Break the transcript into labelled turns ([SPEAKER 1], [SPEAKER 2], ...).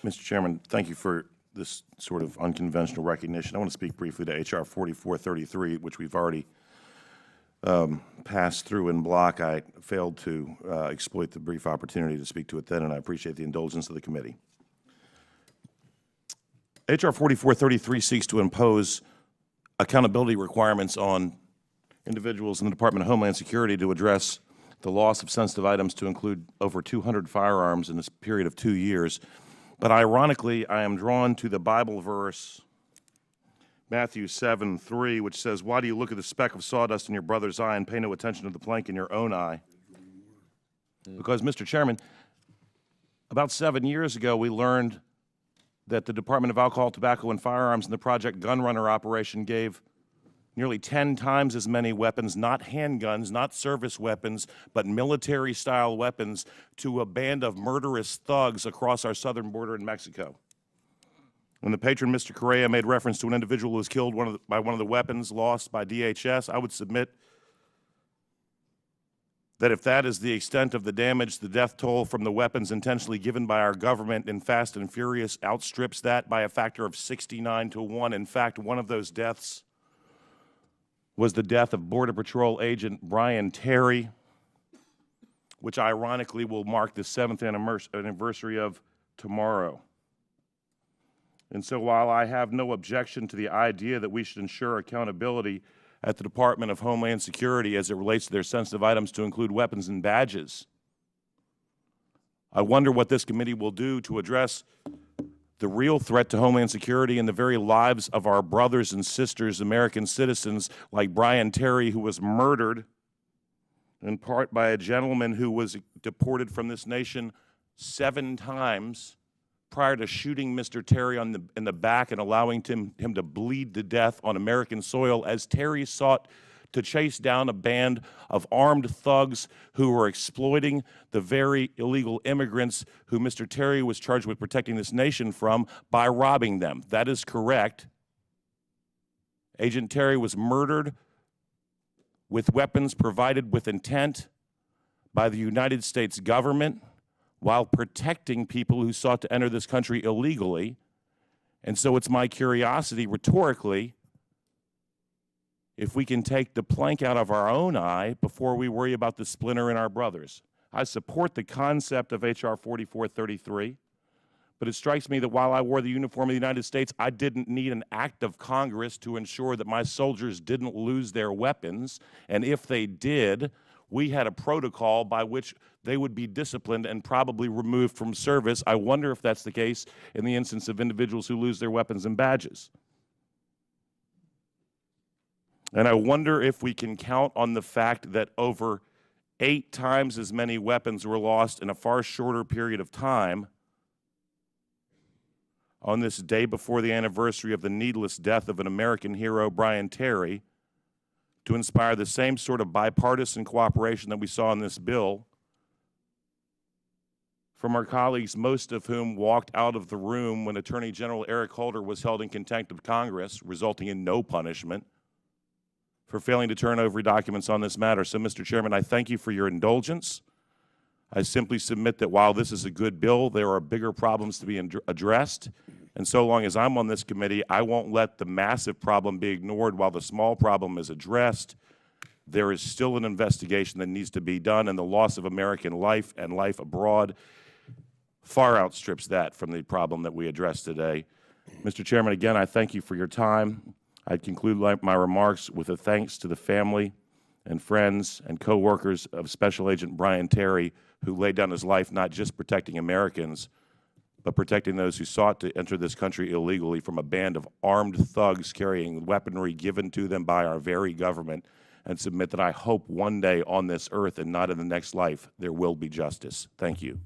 [SPEAKER 1] Mr. Chairman, thank you for this sort of unconventional recognition. I want to speak briefly to H.R. 4433, which we've already passed through in block. I failed to exploit the brief opportunity to speak to it then, and I appreciate the indulgence of the committee. H.R. 4433 seeks to impose accountability requirements on individuals in the Department of Homeland Security to address the loss of sensitive items, to include over 200 firearms in this period of 2 years. But ironically, I am drawn to the Bible verse, Matthew 7:3, which says, "Why do you look at the speck of sawdust in your brother's eye and pay no attention to the plank in your own eye?" Because, Mr. Chairman, about 7 years ago, we learned that the Department of Alcohol, Tobacco, and Firearms in the Project Gunrunner operation gave nearly 10 times as many weapons, not handguns, not service weapons, but military-style weapons, to a band of murderous thugs across our southern border in Mexico. When the patron, Mr. Correa, made reference to an individual who was killed by one of the weapons lost by DHS, I would submit that if that is the extent of the damage, the death toll from the weapons intentionally given by our government in Fast and Furious outstrips that by a factor of 69 to 1. In fact, one of those deaths was the death of Border Patrol agent Brian Terry, which ironically will mark the 7th anniversary of tomorrow. And so while I have no objection to the idea that we should ensure accountability at the Department of Homeland Security as it relates to their sensitive items, to include weapons and badges, I wonder what this committee will do to address the real threat to Homeland Security and the very lives of our brothers and sisters, American citizens like Brian Terry, who was murdered in part by a gentleman who was deported from this nation 7 times prior to shooting Mr. Terry in the back and allowing him to bleed to death on American soil as Terry sought to chase down a band of armed thugs who were exploiting the very illegal immigrants who Mr. Terry was charged with protecting this nation from by robbing them. That is correct. Agent Terry was murdered with weapons provided with intent by the United States government while protecting people who sought to enter this country illegally. And so it's my curiosity, rhetorically, if we can take the plank out of our own eye before we worry about the splinter in our brothers. I support the concept of H.R. 4433, but it strikes me that while I wore the uniform of the United States, I didn't need an act of Congress to ensure that my soldiers didn't lose their weapons, and if they did, we had a protocol by which they would be disciplined and probably removed from service. I wonder if that's the case in the instance of individuals who lose their weapons and badges. And I wonder if we can count on the fact that over 8 times as many weapons were lost in a far shorter period of time on this day before the anniversary of the needless death of an American hero, Brian Terry, to inspire the same sort of bipartisan cooperation that we saw in this bill from our colleagues, most of whom walked out of the room when Attorney General Eric Holder was held in contempt of Congress, resulting in no punishment for failing to turn over documents on this matter. So, Mr. Chairman, I thank you for your indulgence. I simply submit that while this is a good bill, there are bigger problems to be addressed. And so long as I'm on this committee, I won't let the massive problem be ignored while the small problem is addressed. There is still an investigation that needs to be done, and the loss of American life and life abroad far outstrips that from the problem that we addressed today. Mr. Chairman, again, I thank you for your time. I'd conclude my remarks with a thanks to the family and friends and co-workers of Special Agent Brian Terry, who laid down his life not just protecting Americans, but protecting those who sought to enter this country illegally from a band of armed thugs carrying weaponry given to them by our very government, and submit that I hope one day on this earth and not in the next life there will be justice. Thank you.